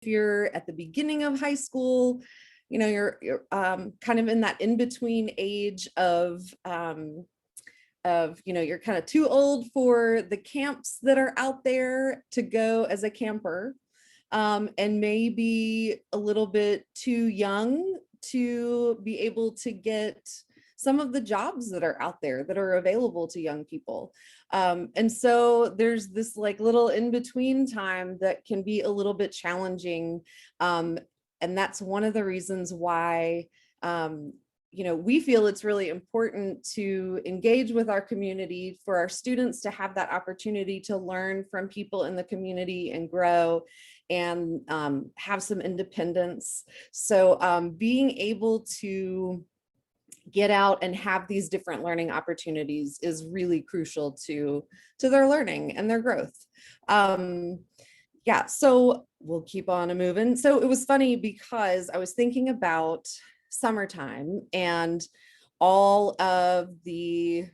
you're at the beginning of high school, you're kind of in that in-between age of you're kind of too old for the camps that are out there to go as a camper, and maybe a little bit too young to be able to get some of the jobs that are out there that are available to young people. And so there's this like little in-between time that can be a little bit challenging. And that's one of the reasons why we feel it's really important to engage with our community, for our students to have that opportunity to learn from people in the community and grow and have some independence. So being able to get out and have these different learning opportunities is really crucial to their learning and their growth. Yeah, so we'll keep on moving. So it was funny because I was thinking about summertime and all of the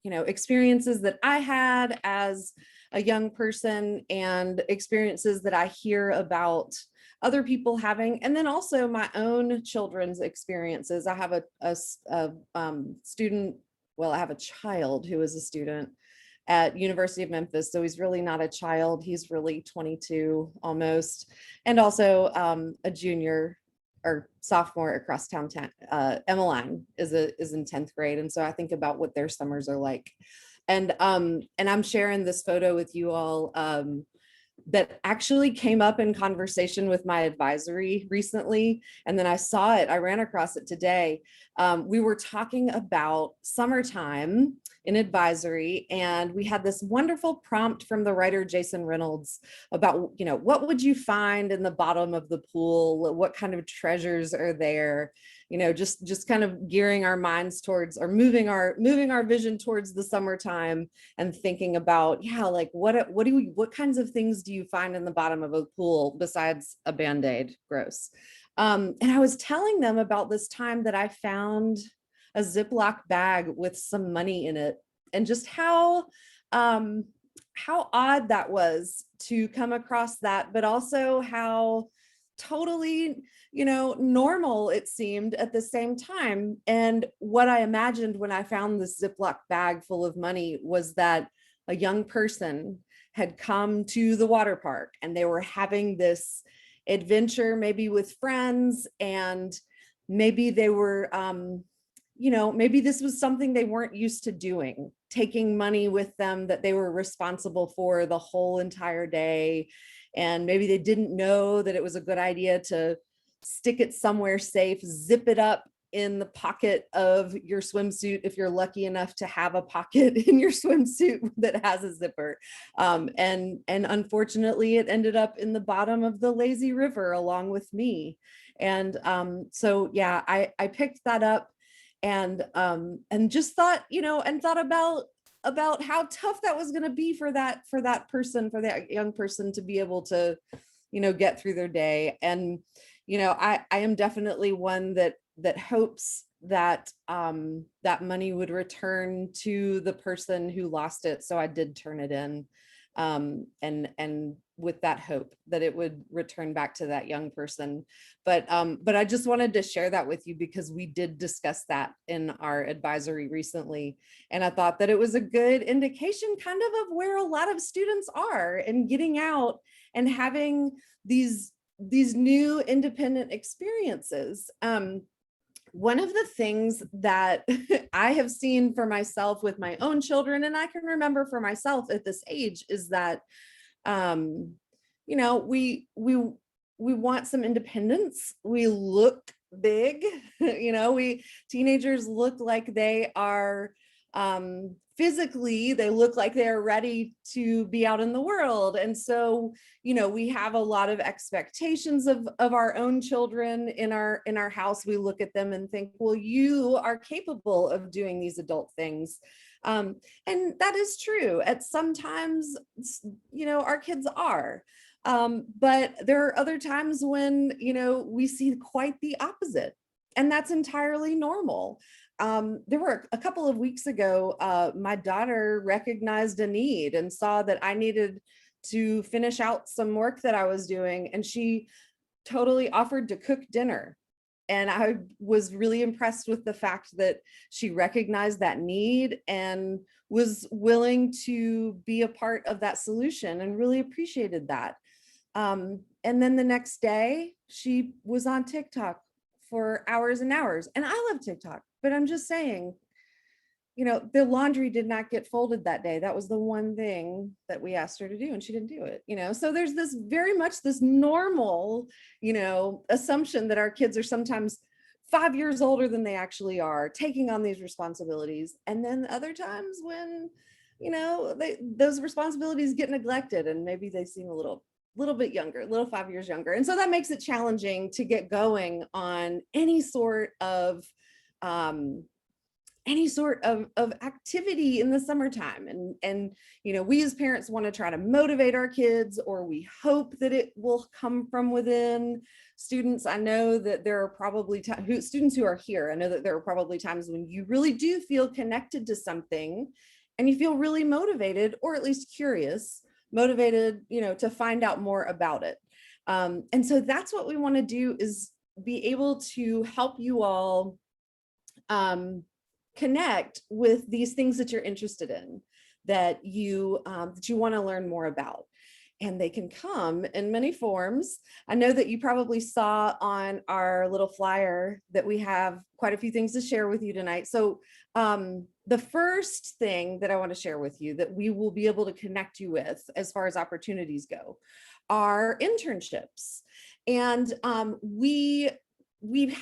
experiences that I had as a young person and experiences that I hear about other people having, and then also my own children's experiences. I have a student, well, I have a child who is a student at University of Memphis. So he's really not a child. He's really 22 almost. And also a junior or sophomore at Crosstown. Emmeline is in 10th grade. And so I think about what their summers are like. And I'm sharing this photo with you all that actually came up in conversation with my advisory recently. And then I saw it, I ran across it today. We were talking about summertime in advisory, and we had this wonderful prompt from the writer Jason Reynolds about, what would you find in the bottom of the pool? What kind of treasures are there? Just kind of gearing our minds towards, or moving our vision towards the summertime and thinking about, like what kinds of things do you find in the bottom of a pool besides a Band-Aid? Gross. And I was telling them about this time that I found a Ziploc bag with some money in it, and just how odd that was to come across that, but also how totally, normal it seemed at the same time. And what I imagined when I found this Ziploc bag full of money was that a young person had come to the water park and they were having this adventure, maybe with friends, and maybe they were, maybe this was something they weren't used to doing, taking money with them that they were responsible for the whole entire day. And maybe they didn't know that it was a good idea to stick it somewhere safe, zip it up in the pocket of your swimsuit if you're lucky enough to have a pocket in your swimsuit that has a zipper. And unfortunately, it ended up in the bottom of the lazy river along with me. And so, yeah, I picked that up and just thought, and thought about how tough that was going to be for that person, for that young person, to be able to, get through their day. And, I am definitely one that hopes that that money would return to the person who lost it. So I did turn it in, and with that hope that it would return back to that young person. But I just wanted to share that with you because we did discuss that in our advisory recently. And I thought that it was a good indication kind of where a lot of students are and getting out and having these new independent experiences. One of the things that I have seen for myself with my own children, and I can remember for myself at this age, is that, we want some independence. We look big, teenagers look like they are, physically, they look like they're ready to be out in the world. And so, we have a lot of expectations of our own children in our house. We look at them and think, well, you are capable of doing these adult things. And that is true. At sometimes, our kids are. But there are other times when, we see quite the opposite. And that's entirely normal. There were a couple of weeks ago, my daughter recognized a need and saw that I needed to finish out some work that I was doing, and she totally offered to cook dinner. And I was really impressed with the fact that she recognized that need and was willing to be a part of that solution, and really appreciated that. And then the next day, she was on TikTok for hours and hours. And I love TikTok, but I'm just saying, the laundry did not get folded that day. That was the one thing that we asked her to do, and she didn't do it, So there's this very much this normal, assumption that our kids are sometimes 5 years older than they actually are, taking on these responsibilities. And then other times when, those responsibilities get neglected, and maybe they seem a little bit younger, a little 5 years younger. And so that makes it challenging to get going on any sort of activity in the summertime. And we as parents want to try to motivate our kids, or we hope that it will come from within. Students, I know that there are probably students who are here, I know that there are probably times when you really do feel connected to something, and you feel really motivated, or at least curious, motivated, to find out more about it. And so that's what we want to do, is be able to help you all connect with these things that you're interested in, that you want to learn more about. And they can come in many forms. I know that you probably saw on our little flyer that we have quite a few things to share with you tonight. So the first thing that I want to share with you that we will be able to connect you with as far as opportunities go are internships. And we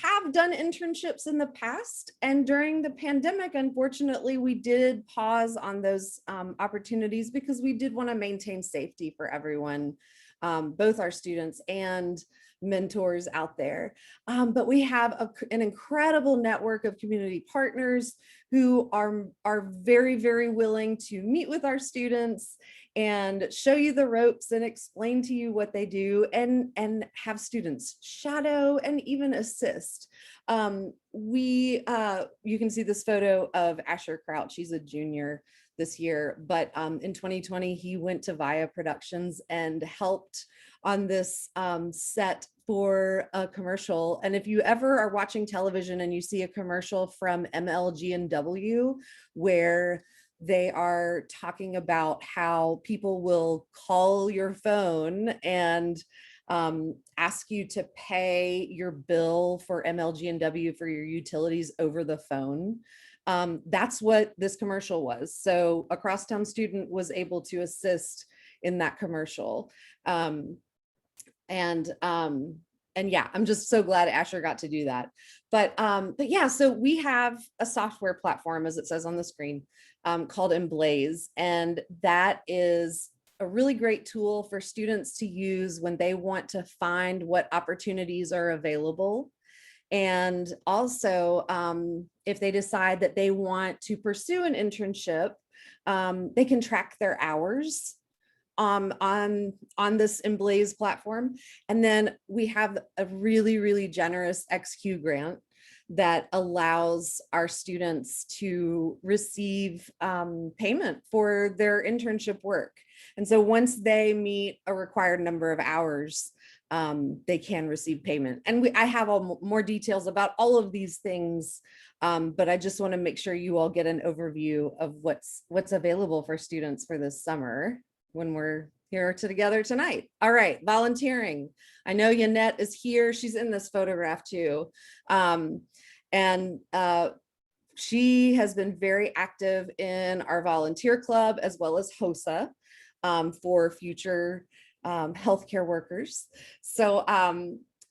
have done internships in the past, and during the pandemic, unfortunately, we did pause on those opportunities because we did want to maintain safety for everyone, both our students and mentors out there. But we have an incredible network of community partners who are very, very willing to meet with our students and show you the ropes and explain to you what they do, and have students shadow and even assist. You can see this photo of Asher Crouch. He's a junior this year, but in 2020, he went to Via Productions and helped on this set for a commercial. And if you ever are watching television and you see a commercial from MLG&W where they are talking about how people will call your phone and ask you to pay your bill for MLG&W for your utilities over the phone. That's what this commercial was. So a crosstown student was able to assist in that commercial. And yeah, I'm just so glad Asher got to do that. But yeah, so we have a software platform, as it says on the screen, called Emblaze. And that is a really great tool for students to use when they want to find what opportunities are available. And also, if they decide that they want to pursue an internship, they can track their hours on this Emblaze platform. And then we have a really, really generous XQ grant that allows our students to receive payment for their internship work. And so once they meet a required number of hours, they can receive payment. And I have more details about all of these things, but I just want to make sure you all get an overview of what's available for students for this summer when we're here together tonight. All right, volunteering. I know Yanette is here. She's in this photograph too. And she has been very active in our volunteer club as well as HOSA for future healthcare workers. So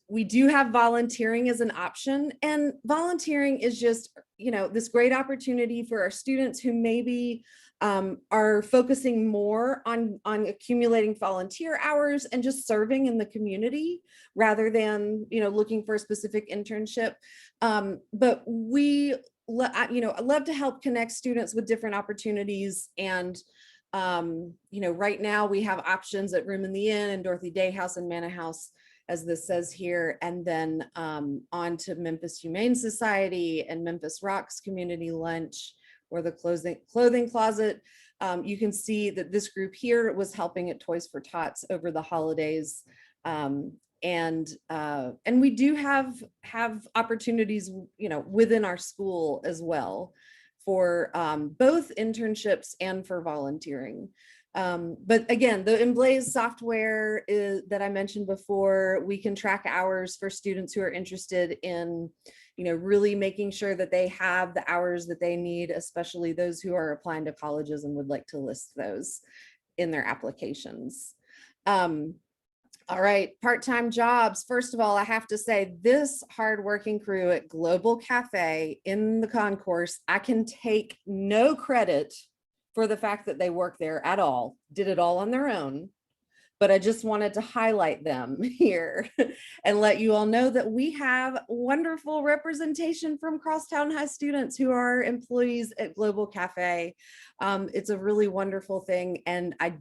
we do have volunteering as an option, and volunteering is just, this great opportunity for our students who maybe are focusing more on accumulating volunteer hours and just serving in the community rather than, looking for a specific internship. But I love to help connect students with different opportunities. And right now we have options at Room in the Inn and Dorothy Day House and Manna House, as this says here, and then on to Memphis Humane Society and Memphis Rocks Community Lunch, or the clothing closet. You can see that this group here was helping at Toys for Tots over the holidays. And we do have opportunities, within our school as well for both internships and for volunteering. But again, the Emblaze software that I mentioned before, we can track hours for students who are interested in, really making sure that they have the hours that they need, especially those who are applying to colleges and would like to list those in their applications. All right, part-time jobs. First of all, I have to say this hardworking crew at Global Cafe in the concourse, I can take no credit for the fact that they work there at all, did it all on their own. But I just wanted to highlight them here and let you all know that we have wonderful representation from Crosstown High students who are employees at Global Cafe. It's a really wonderful thing. And I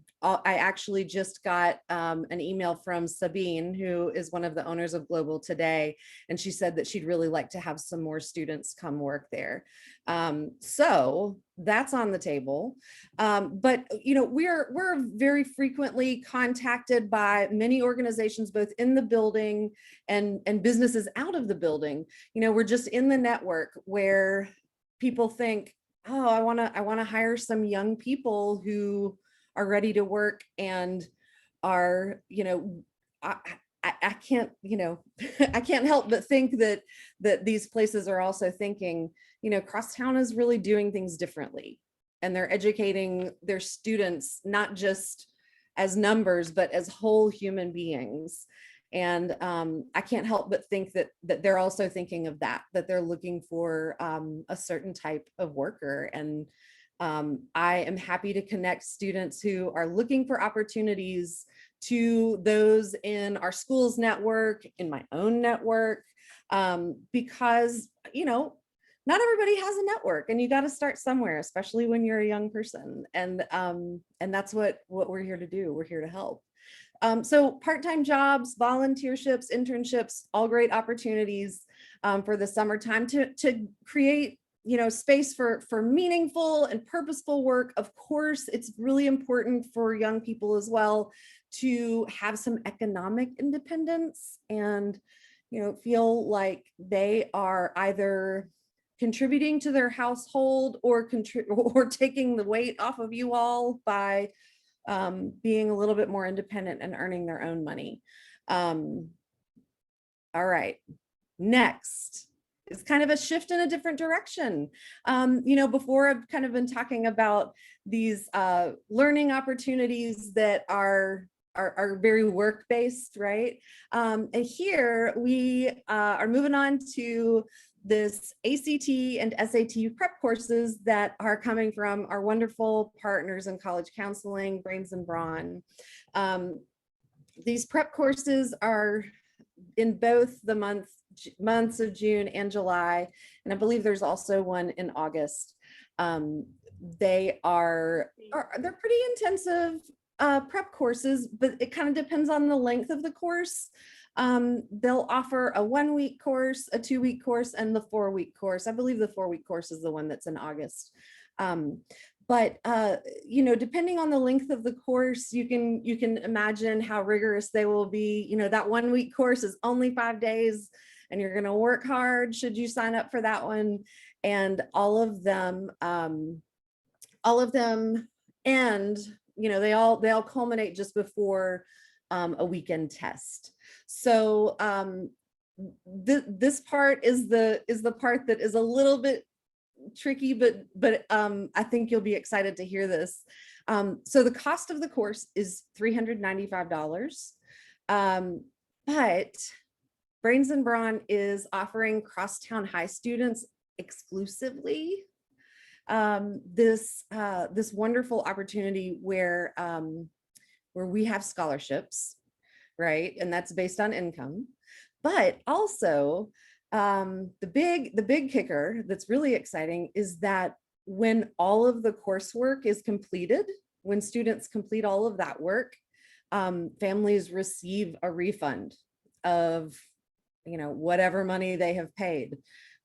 actually just got an email from Sabine, who is one of the owners of Global today. And she said that she'd really like to have some more students come work there. So that's on the table. But we're very frequently contacted by many organizations, both in the building and businesses out of the building. We're just in the network where people think, oh, I want to hire some young people who are ready to work and are, I can't, I can't help but think that these places are also thinking, Crosstown is really doing things differently, and they're educating their students, not just as numbers, but as whole human beings. And I can't help but think that they're also thinking of that they're looking for a certain type of worker. And I am happy to connect students who are looking for opportunities to those in our schools network, in my own network, because, not everybody has a network, and you got to start somewhere, especially when you're a young person. And that's what we're here to do. We're here to help. So part-time jobs, volunteerships, internships, all great opportunities for the summertime to create, space for meaningful and purposeful work. Of course, it's really important for young people as well to have some economic independence and, feel like they are either contributing to their household or taking the weight off of you all by being a little bit more independent and earning their own money. All right, next is kind of a shift in a different direction. Before I've kind of been talking about these learning opportunities that are very work-based, right? And here we are moving on to this ACT and SAT prep courses that are coming from our wonderful partners in college counseling, Brains and Brawn. These prep courses are in both the months of June and July, and I believe there's also one in August. They're pretty intensive prep courses, but it kind of depends on the length of the course. They'll offer a 1-week course, a 2-week course, and the 4-week course. I believe the 4-week course is the one that's in August. But depending on the length of the course, you can imagine how rigorous they will be. That 1-week course is only 5 days, and you're going to work hard should you sign up for that one. And all of them end, they all culminate just before a weekend test. So this part is the part that is a little bit tricky, but I think you'll be excited to hear this. So the cost of the course is $395, but Brains and Brawn is offering Crosstown High students exclusively this wonderful opportunity where we have scholarships, right? And that's based on income. But also the big kicker that's really exciting is that when all of the coursework is completed, when students complete all of that work, families receive a refund of whatever money they have paid,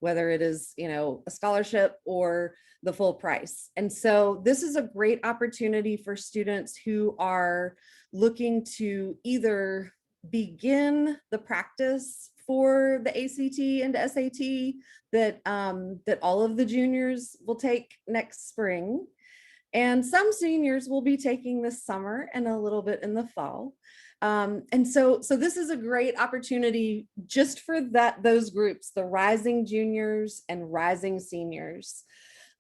whether it is, a scholarship or the full price. And so this is a great opportunity for students who are looking to either begin the practice for the ACT and SAT that all of the juniors will take next spring. And some seniors will be taking this summer and a little bit in the fall. And so this is a great opportunity just for those groups, the rising juniors and rising seniors.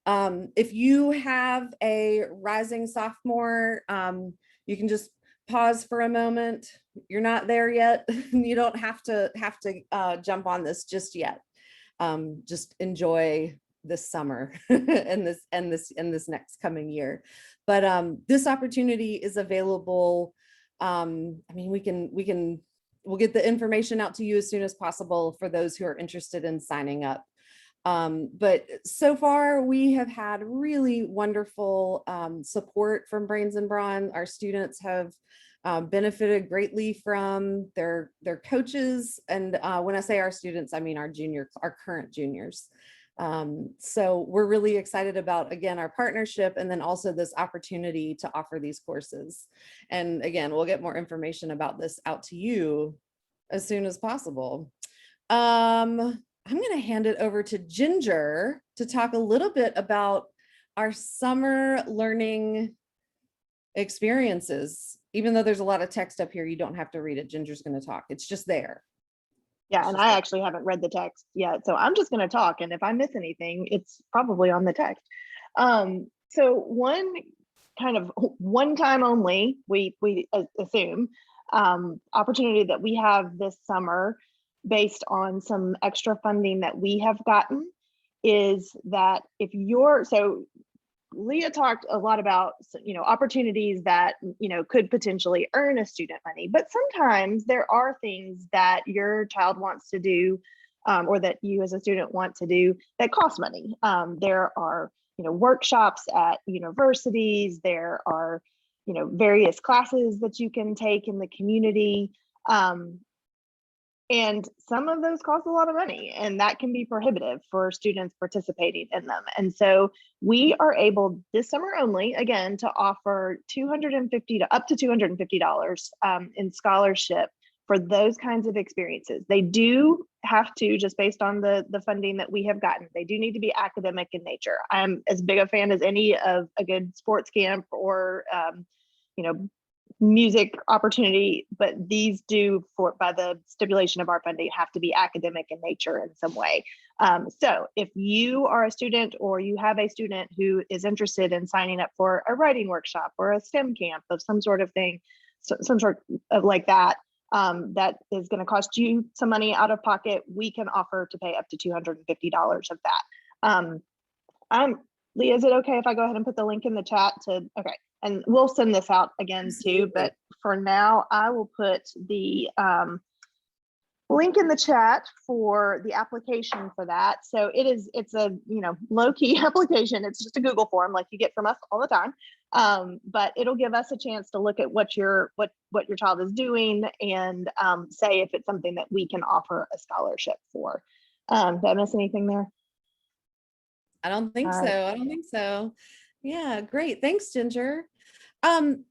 If you have a rising sophomore, you can just pause for a moment. You're not there yet. You don't have to jump on this just yet. Just enjoy this summer and this next coming year. But this opportunity is available. I mean, we'll get the information out to you as soon as possible for those who are interested in signing up. But so far we have had really wonderful support from Brains and Brawn. Our students have benefited greatly from their coaches. And when I say our students, I mean our current juniors. So we're really excited about, again, our partnership and then also this opportunity to offer these courses. And again, we'll get more information about this out to you as soon as possible. I'm going to hand it over to Ginger to talk a little bit about our summer learning experiences. Even though there's a lot of text up here, you don't have to read it. Ginger's going to talk. It's just there. Yeah, and I actually haven't read the text yet, so I'm just going to talk, and if I miss anything, it's probably on the text. So one time only, we assume, opportunity that we have this summer based on some extra funding that we have gotten is that so Leah talked a lot about, opportunities that, could potentially earn a student money, but sometimes there are things that your child wants to do or that you as a student want to do that cost money. There are, workshops at universities, there are, various classes that you can take in the community. And some of those cost a lot of money, and that can be prohibitive for students participating in them. And so we are able this summer only, again, to offer $250 to up to $250 in scholarship for those kinds of experiences. They do have to, just based on the funding that we have gotten, they do need to be academic in nature. I'm as big a fan as any of a good sports camp or, music opportunity, but these do, by the stipulation of our funding, have to be academic in nature in some way. So if you are a student or you have a student who is interested in signing up for a writing workshop or a STEM camp of some sort of thing, some sort of like that, that is going to cost you some money out of pocket, we can offer to pay up to $250 of that. Leah, is it okay if I go ahead and put the link in the chat okay. And we'll send this out again too, but for now I will put the link in the chat for the application for that. So it's a low-key application. It's just a Google form like you get from us all the time. But it'll give us a chance to look at what your child is doing and say if it's something that we can offer a scholarship for. Did I miss anything there? I don't think so. I don't think so. Yeah, great. Thanks, Ginger. And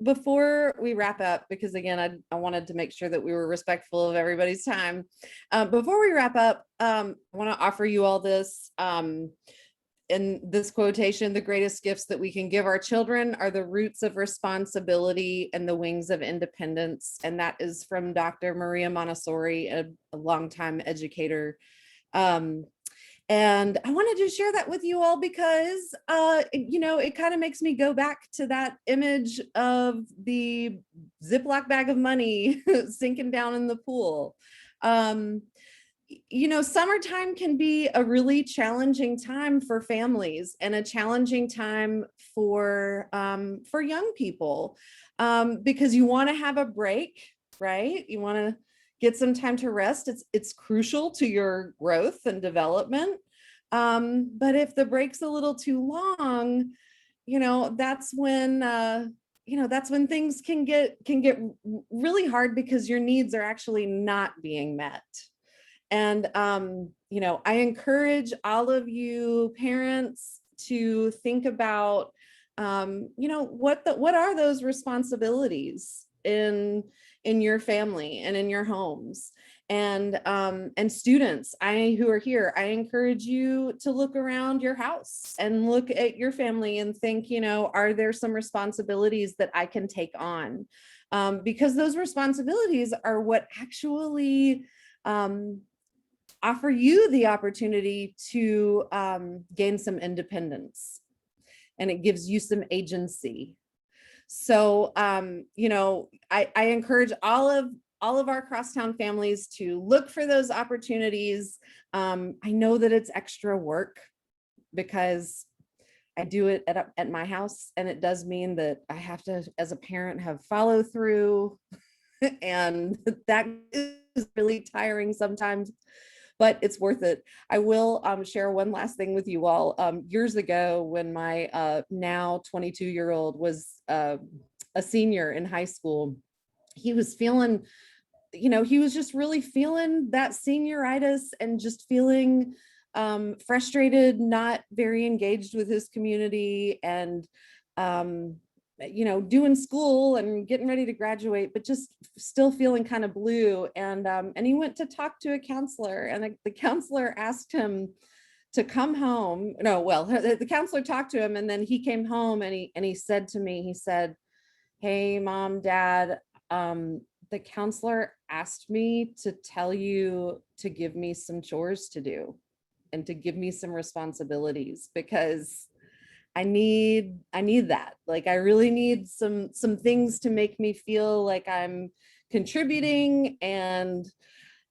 before we wrap up, because again, I wanted to make sure that we were respectful of everybody's time. Before we wrap up, I want to offer you all this in this quotation: the greatest gifts that we can give our children are the roots of responsibility and the wings of independence. And that is from Dr. Maria Montessori, a longtime educator. And I wanted to share that with you all because, it kind of makes me go back to that image of the Ziploc bag of money sinking down in the pool. Summertime can be a really challenging time for families and a challenging time for young people because you want to have a break, right? You want to get some time to rest. It's crucial to your growth and development. But if the break's a little too long, that's when things can get really hard because your needs are actually not being met. And, I encourage all of you parents to think about, what are those responsibilities in your family and in your homes, and students who are here, I encourage you to look around your house and look at your family and think, are there some responsibilities that I can take on? Because those responsibilities are what actually offer you the opportunity to gain some independence, and it gives you some agency. So, I encourage all of our crosstown families to look for those opportunities. I know that it's extra work because I do it at my house, and it does mean that I have to, as a parent, have follow through, and that is really tiring sometimes, but it's worth it. I will share one last thing with you all. Years ago, when my now 22-year-old was a senior in high school, he was feeling, he was just really feeling that senioritis and just feeling frustrated, not very engaged with his community, and doing school and getting ready to graduate, but just still feeling kind of blue. And he went to talk to a counselor, and the counselor asked him to come home. No, well, the counselor talked to him, and then he came home, and he said to me, he said, "Hey, Mom, Dad, the counselor asked me to tell you to give me some chores to do and to give me some responsibilities, because I need that. Like, I really need some things to make me feel like I'm contributing. And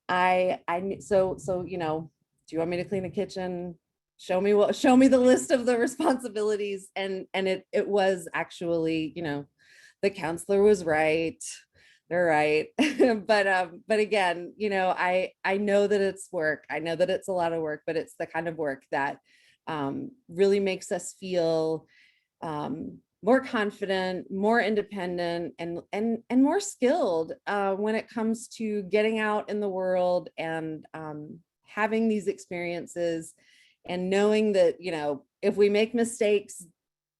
so, do you want me to clean the kitchen? Show me the list of the responsibilities." And it was actually, the counselor was right. They're right. But again, I know that it's work. I know that it's a lot of work, but it's the kind of work that really makes us feel more confident, more independent, and more skilled when it comes to getting out in the world and having these experiences, and knowing that, if we make mistakes,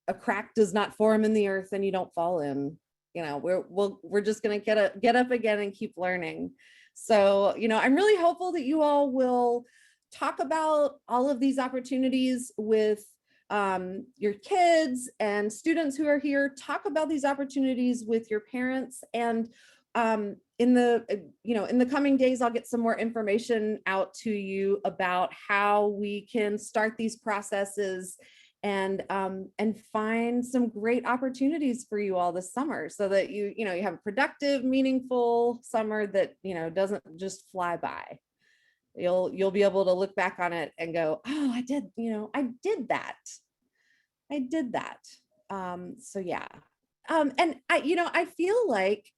a crack does not form in the earth and you don't fall in. We're just going to get up again and keep learning. So, I'm really hopeful that you all will talk about all of these opportunities with your kids and students who are here. Talk about these opportunities with your parents, and in the coming days, I'll get some more information out to you about how we can start these processes and find some great opportunities for you all this summer, so that you have a productive, meaningful summer that doesn't just fly by. You'll be able to look back on it and go, "Oh, I did that." So yeah. And I feel like,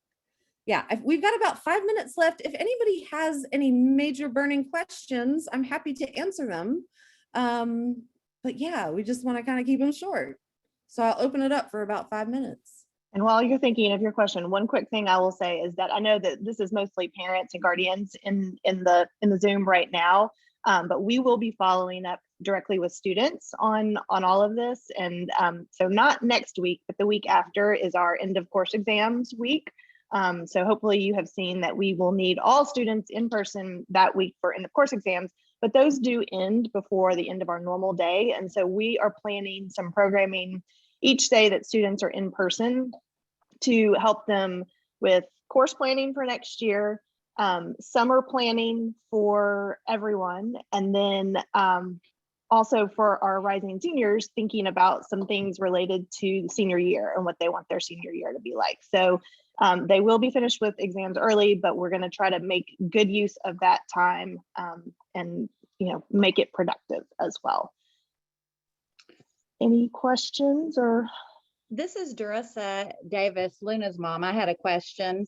yeah, we've got about 5 minutes left. If anybody has any major burning questions, I'm happy to answer them. But yeah, we just want to kind of keep them short. So I'll open it up for about 5 minutes. And while you're thinking of your question, one quick thing I will say is that I know that this is mostly parents and guardians in the Zoom right now, but we will be following up directly with students on all of this. And so not next week, but the week after is our end of course exams week. So hopefully you have seen that we will need all students in person that week for end of course exams, but those do end before the end of our normal day. And so we are planning some programming each day that students are in person to help them with course planning for next year, summer planning for everyone, and then also for our rising seniors, thinking about some things related to the senior year and what they want their senior year to be like. So they will be finished with exams early, but we're going to try to make good use of that time and make it productive as well. Any questions? Or this is Durissa Davis, Luna's mom. I had a question.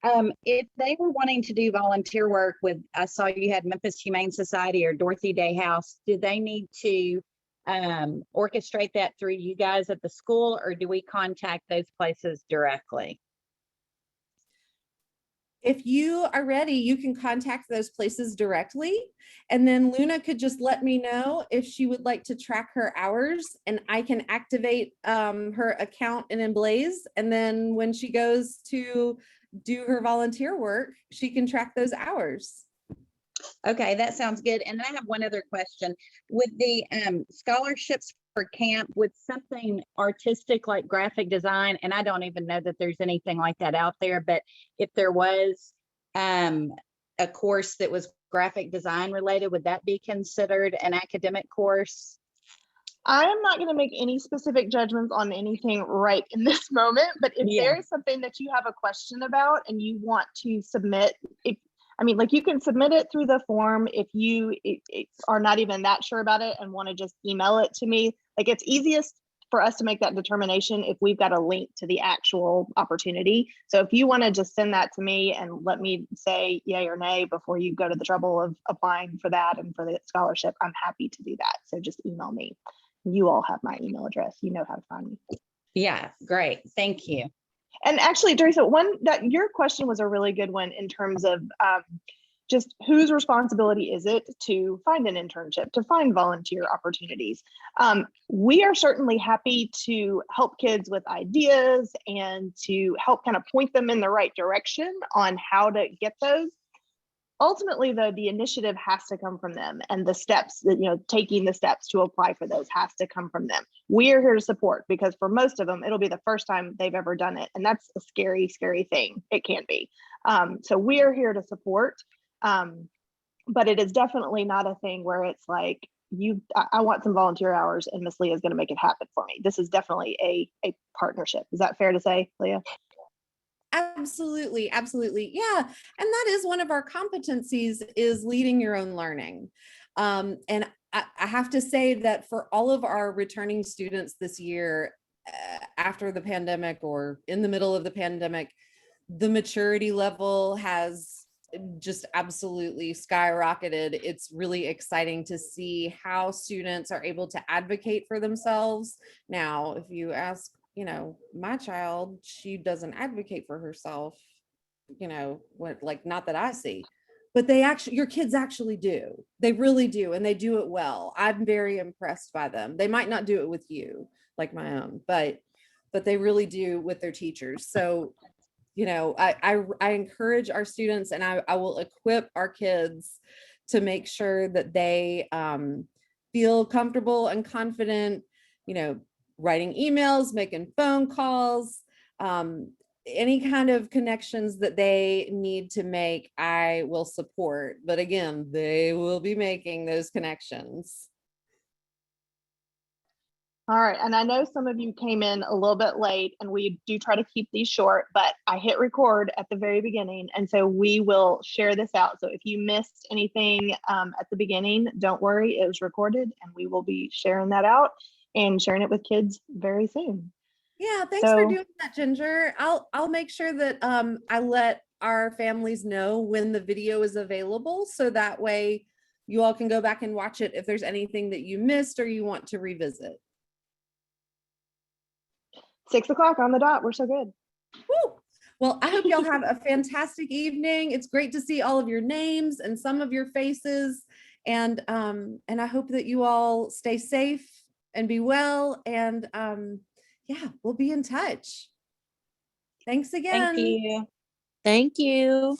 If they were wanting to do volunteer work with, I saw you had Memphis Humane Society or Dorothy Day House, do they need to orchestrate that through you guys at the school, or do we contact those places directly? if you are ready, you can contact those places directly. And then Luna could just let me know if she would like to track her hours, and I can activate her account in Emblaze. And then when she goes to do her volunteer work, she can track those hours. Okay, that sounds good. And I have one other question. With the scholarships for camp, with something artistic like graphic design, and I don't even know that there's anything like that out there, but if there was a course that was graphic design related, would that be considered an academic course? I am not going to make any specific judgments on anything right in this moment, but if there's something that you have a question about and you want to submit, like you can submit it through the form. If you are not even that sure about it and want to just email it to me, like it's easiest for us to make that determination if we've got a link to the actual opportunity. So if you want to just send that to me and let me say yay or nay before you go to the trouble of applying for that and for the scholarship, I'm happy to do that. So just email me. You all have my email address. You know how to find me. Yeah, great. Thank you. And actually, Teresa, your question was a really good one in terms of just whose responsibility is it to find an internship, to find volunteer opportunities. We are certainly happy to help kids with ideas and to help kind of point them in the right direction on how to get those. Ultimately, though, the initiative has to come from them, and the steps that, taking the steps to apply for those has to come from them. We are here to support, because for most of them, it'll be the first time they've ever done it. And that's a scary, scary thing. It can be. So we are here to support, but it is definitely not a thing where it's like, I want some volunteer hours and Miss Leah is going to make it happen for me. This is definitely a partnership. Is that fair to say, Leah? Absolutely. Absolutely. Yeah. And that is one of our competencies, is leading your own learning. And I have to say that for all of our returning students this year, after the pandemic or in the middle of the pandemic, the maturity level has just absolutely skyrocketed. It's really exciting to see how students are able to advocate for themselves. Now, if you ask, my child, she doesn't advocate for herself, not that I see, but your kids actually do. They really do. And they do it well. I'm very impressed by them. They might not do it with you, like my own, but they really do with their teachers. So, I encourage our students, and I will equip our kids to make sure that they feel comfortable and confident, writing emails, making phone calls, any kind of connections that they need to make, I will support. But again, they will be making those connections. All right. And I know some of you came in a little bit late, and we do try to keep these short, but I hit record at the very beginning. And so we will share this out. So if you missed anything at the beginning, don't worry, it was recorded, and we will be sharing that out and sharing it with kids very soon. Yeah, thanks for doing that, Ginger. I'll make sure that I let our families know when the video is available, so that way you all can go back and watch it if there's anything that you missed or you want to revisit. 6 o'clock on the dot. We're so good. Woo! Well, I hope y'all have a fantastic evening. It's great to see all of your names and some of your faces, and I hope that you all stay safe and be well, and yeah, we'll be in touch. Thanks again. Thank you. Thank you.